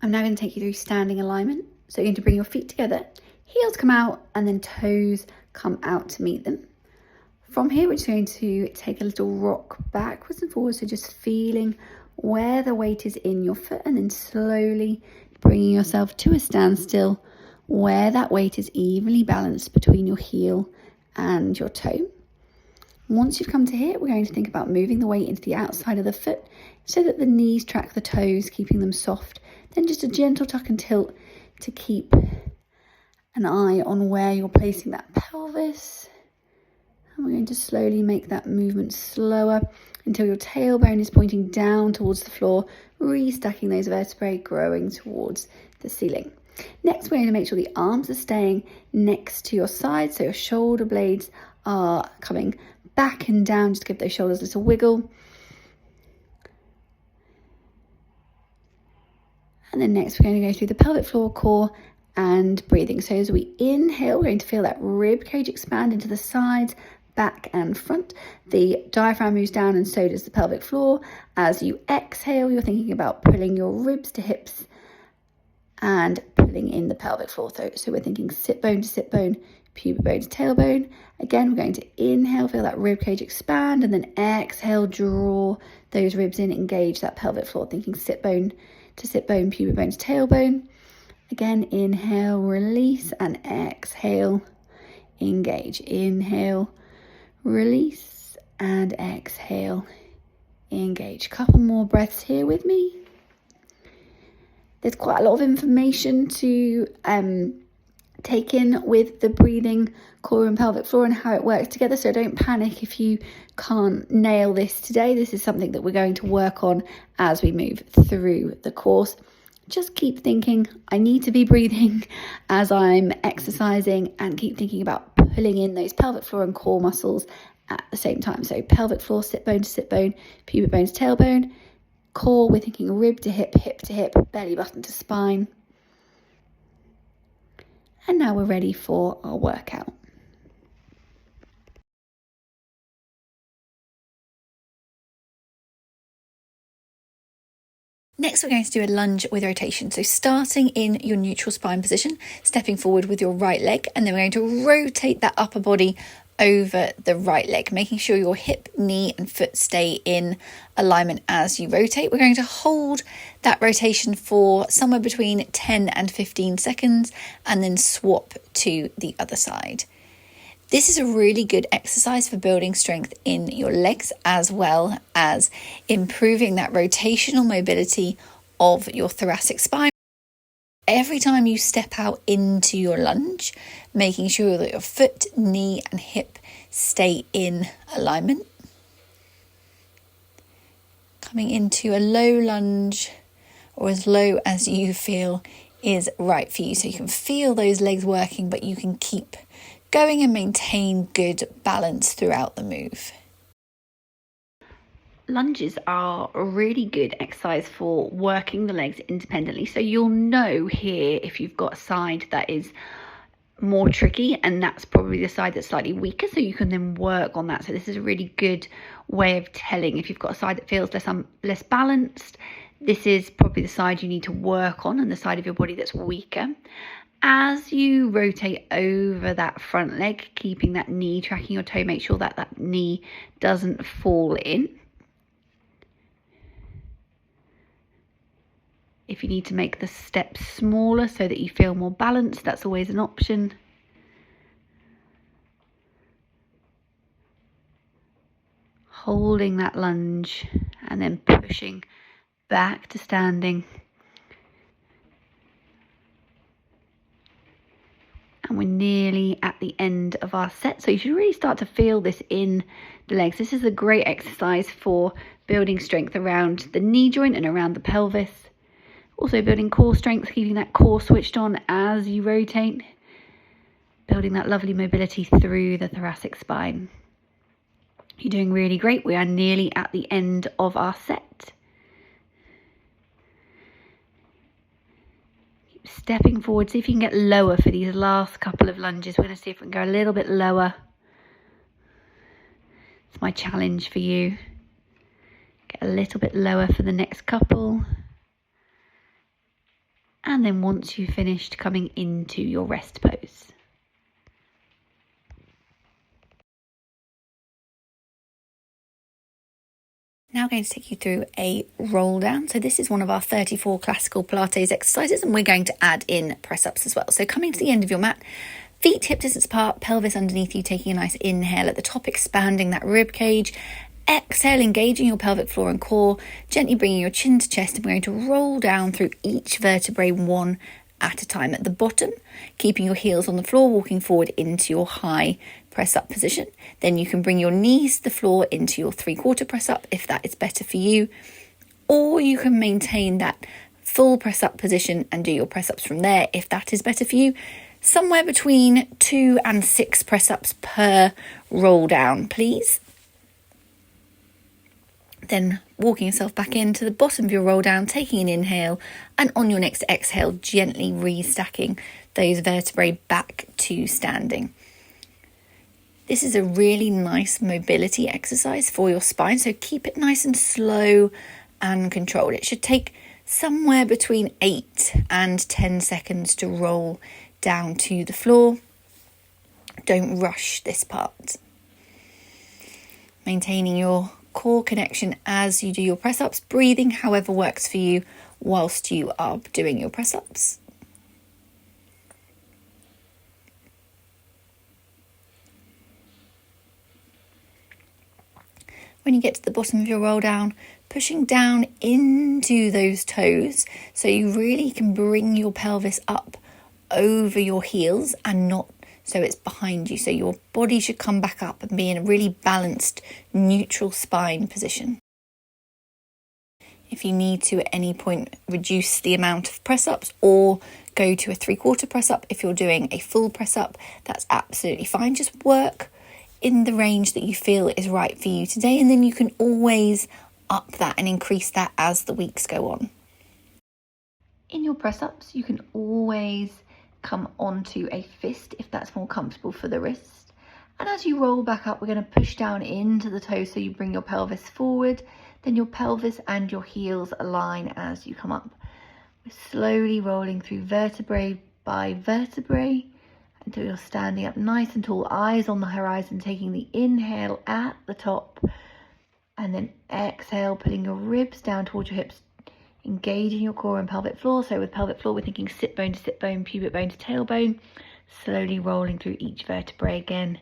I'm now going to take you through standing alignment. So you're going to bring your feet together, heels come out, and then toes come out to meet them. From here, we're just going to take a little rock backwards and forwards, so just feeling where the weight is in your foot and then slowly bringing yourself to a standstill where that weight is evenly balanced between your heel and your toe. Once you've come to here, we're going to think about moving the weight into the outside of the foot so that the knees track the toes, keeping them soft. Then just a gentle tuck and tilt to keep an eye on where you're placing that pelvis. And we're going to slowly make that movement slower until your tailbone is pointing down towards the floor, restacking those vertebrae, growing towards the ceiling. Next, we're going to make sure the arms are staying next to your side, so your shoulder blades are coming back and down. Just give those shoulders a little wiggle. And then next, we're going to go through the pelvic floor, core, and breathing. So as we inhale, we're going to feel that rib cage expand into the sides, back and front. The diaphragm moves down and so does the pelvic floor. As you exhale, you're thinking about pulling your ribs to hips and pulling in the pelvic floor. So we're thinking sit bone to sit bone, pubic bone to tailbone. Again, we're going to inhale, feel that rib cage expand, and then exhale, draw those ribs in, engage that pelvic floor, thinking sit bone to sit bone, pubic bone to tailbone. Again, inhale, release, and exhale, engage. Inhale, release, and exhale, engage. Couple more breaths here with me. There's quite a lot of information to take in with the breathing, core and pelvic floor and how it works together. So don't panic if you can't nail this today. This is something that we're going to work on as we move through the course. Just keep thinking, I need to be breathing as I'm exercising, and keep thinking about pulling in those pelvic floor and core muscles at the same time. So pelvic floor, sit bone to sit bone, pubic bone to tailbone. Core, we're thinking rib to hip, hip to hip, belly button to spine. And now we're ready for our workout. Next, we're going to do a lunge with rotation. So starting in your neutral spine position, stepping forward with your right leg, and then we're going to rotate that upper body over the right leg, making sure your hip, knee and foot stay in alignment as you rotate. We're going to hold that rotation for somewhere between 10 and 15 seconds and then swap to the other side. This is a really good exercise for building strength in your legs, as well as improving that rotational mobility of your thoracic spine. Every time you step out into your lunge, making sure that your foot, knee and hip stay in alignment. Coming into a low lunge, or as low as you feel is right for you. So you can feel those legs working, but you can keep going and maintain good balance throughout the move. Lunges are a really good exercise for working the legs independently. So you'll know here if you've got a side that is more tricky, and that's probably the side that's slightly weaker, so you can then work on that. So this is a really good way of telling if you've got a side that feels less balanced. This is probably the side you need to work on, and the side of your body that's weaker. As you rotate over that front leg, keeping that knee tracking your toe, make sure that that knee doesn't fall in. If you need to make the steps smaller so that you feel more balanced, that's always an option. Holding that lunge and then pushing back to standing. And we're nearly at the end of our set. So you should really start to feel this in the legs. This is a great exercise for building strength around the knee joint and around the pelvis. Also building core strength, keeping that core switched on as you rotate. Building that lovely mobility through the thoracic spine. You're doing really great. We are nearly at the end of our set. Keep stepping forward. See if you can get lower for these last couple of lunges. We're going to see if we can go a little bit lower. It's my challenge for you. Get a little bit lower for the next couple. And then once you've finished, coming into your rest pose. Now going to take you through a roll down. So this is one of our 34 classical Pilates exercises, and we're going to add in press-ups as well. So coming to the end of your mat, feet hip distance apart, pelvis underneath you, taking a nice inhale at the top, expanding that rib cage. Exhale, engaging your pelvic floor and core, gently bringing your chin to chest, and we're going to roll down through each vertebrae one at a time. At the bottom, keeping your heels on the floor, walking forward into your high press up position. Then you can bring your knees to the floor into your 3/4 press up if that is better for you, or you can maintain that full press up position and do your press ups from there if that is better for you. Somewhere between 2 and 6 press ups per roll down, please. Then walking yourself back into the bottom of your roll down, taking an inhale, and on your next exhale, gently restacking those vertebrae back to standing. This is a really nice mobility exercise for your spine, so keep it nice and slow and controlled. It should take somewhere between 8 and 10 seconds to roll down to the floor. Don't rush this part. Maintaining your core connection as you do your press ups, breathing however works for you whilst you are doing your press ups. When you get to the bottom of your roll down, pushing down into those toes so you really can bring your pelvis up over your heels and not so it's behind you. So your body should come back up and be in a really balanced, neutral spine position. If you need to at any point reduce the amount of press-ups or go to a 3/4 press-up, if you're doing a full press-up, that's absolutely fine. Just work in the range that you feel is right for you today, and then you can always up that and increase that as the weeks go on. In your press-ups, you can always come onto a fist if that's more comfortable for the wrist. And as you roll back up, we're going to push down into the toes so you bring your pelvis forward, then your pelvis and your heels align as you come up. We're slowly rolling through vertebrae by vertebrae until you're standing up nice and tall, eyes on the horizon, taking the inhale at the top, and then exhale, pulling your ribs down towards your hips, engaging your core and pelvic floor. So with pelvic floor, we're thinking sit bone to sit bone, pubic bone to tailbone, slowly rolling through each vertebrae again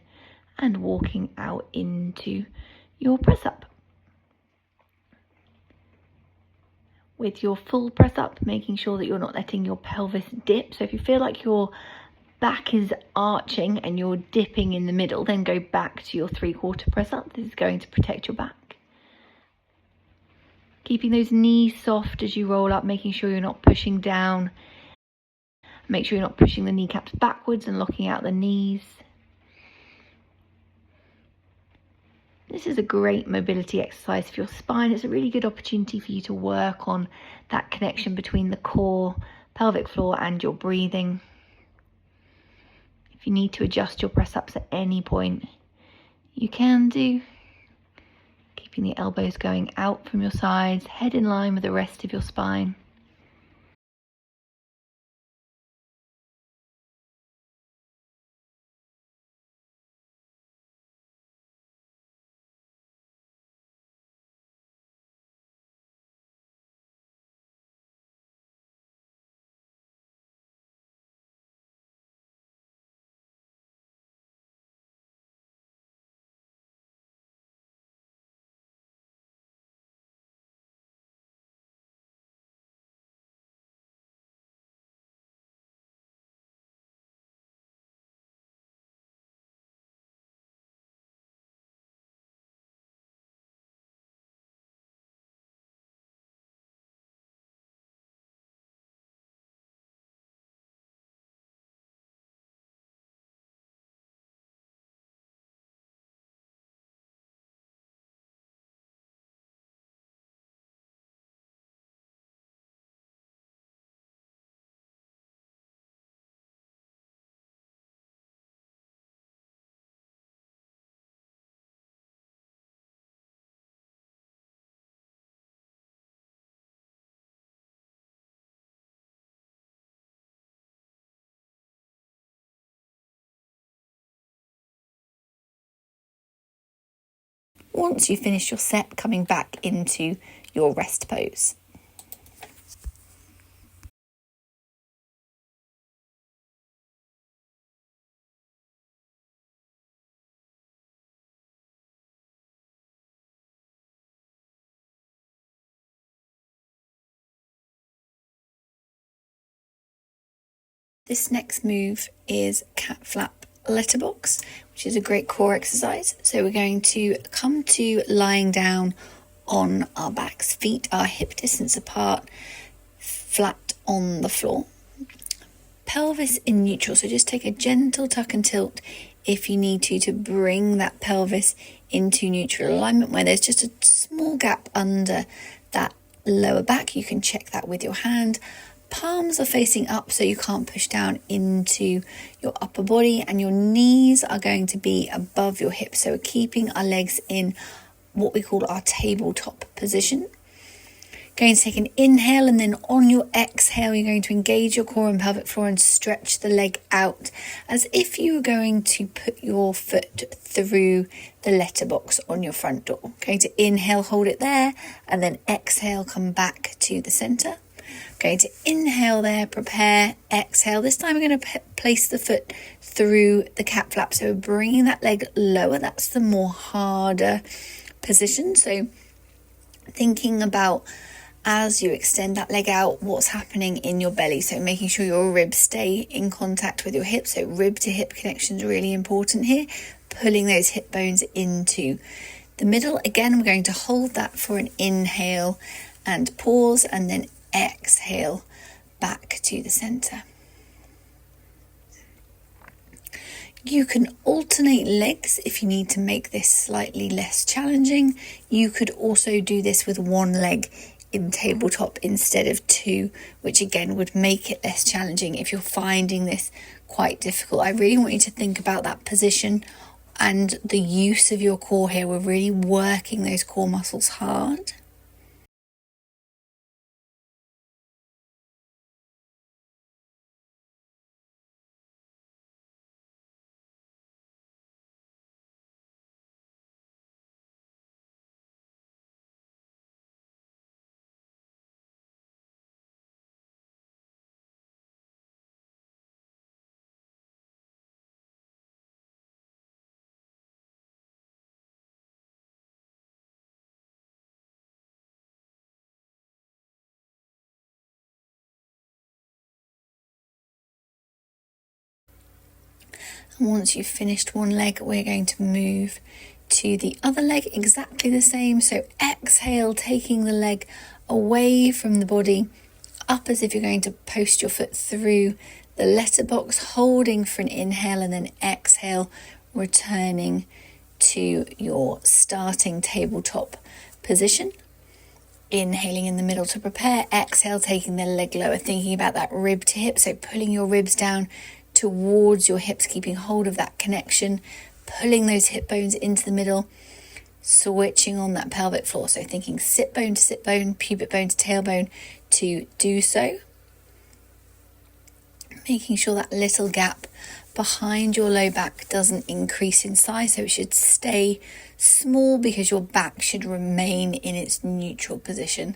and walking out into your press up. With your full press up, making sure that you're not letting your pelvis dip. So if you feel like your back is arching and you're dipping in the middle, then go back to your 3/4 press up. This is going to protect your back. Keeping those knees soft as you roll up, making sure you're not pushing down. Make sure you're not pushing the kneecaps backwards and locking out the knees. This is a great mobility exercise for your spine. It's a really good opportunity for you to work on that connection between the core, pelvic floor, and your breathing. If you need to adjust your press ups at any point, you can do. Keeping the elbows going out from your sides, head in line with the rest of your spine. once you finish your set, coming back into your rest pose. This next move is cat flap letterbox, which is a great core exercise. So we're going to come to lying down on our backs, feet are hip distance apart, flat on the floor. Pelvis in neutral, so just take a gentle tuck and tilt if you need to bring that pelvis into neutral alignment where there's just a small gap under that lower back. You can check that with your hand. Palms are facing up so you can't push down into your upper body, and your knees are going to be above your hips. So we're keeping our legs in what we call our tabletop position. Going to take an inhale, and then on your exhale you're going to engage your core and pelvic floor and stretch the leg out as if you were going to put your foot through the letterbox on your front door. Going to inhale, hold it there, and then exhale, come back to the center. Going to inhale there, prepare, exhale. This time we're going to place the foot through the cat flap. So we're bringing that leg lower. That's the more harder position. So thinking about as you extend that leg out, what's happening in your belly. So making sure your ribs stay in contact with your hips. So rib to hip connection is really important here. Pulling those hip bones into the middle. Again, we're going to hold that for an inhale and pause, and then exhale back to the center. You can alternate legs if you need to make this slightly less challenging. You could also do this with one leg in tabletop instead of two, which again would make it less challenging if you're finding this quite difficult. I really want you to think about that position and the use of your core here. We're really working those core muscles hard. And once you've finished one leg, we're going to move to the other leg, exactly the same. So exhale, taking the leg away from the body, up as if you're going to post your foot through the letterbox, holding for an inhale, and then exhale, returning to your starting tabletop position. Inhaling in the middle to prepare, exhale, taking the leg lower, thinking about that rib to hip, so pulling your ribs down towards your hips, keeping hold of that connection, pulling those hip bones into the middle, switching on that pelvic floor. So thinking sit bone to sit bone, pubic bone to tailbone to do so. Making sure that little gap behind your low back doesn't increase in size, so it should stay small because your back should remain in its neutral position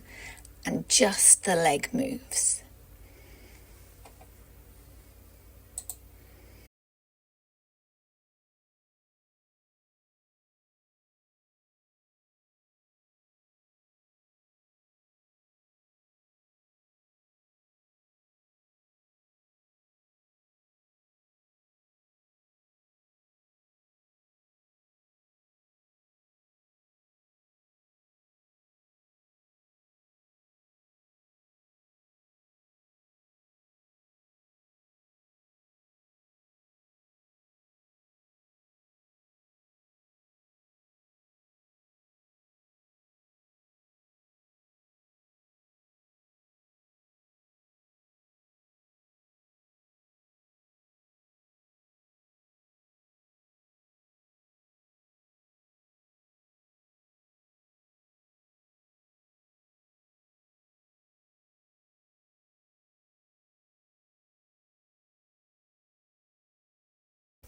and just the leg moves.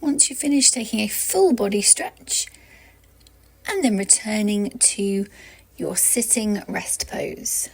Once you finish, taking a full body stretch, and then returning to your sitting rest pose.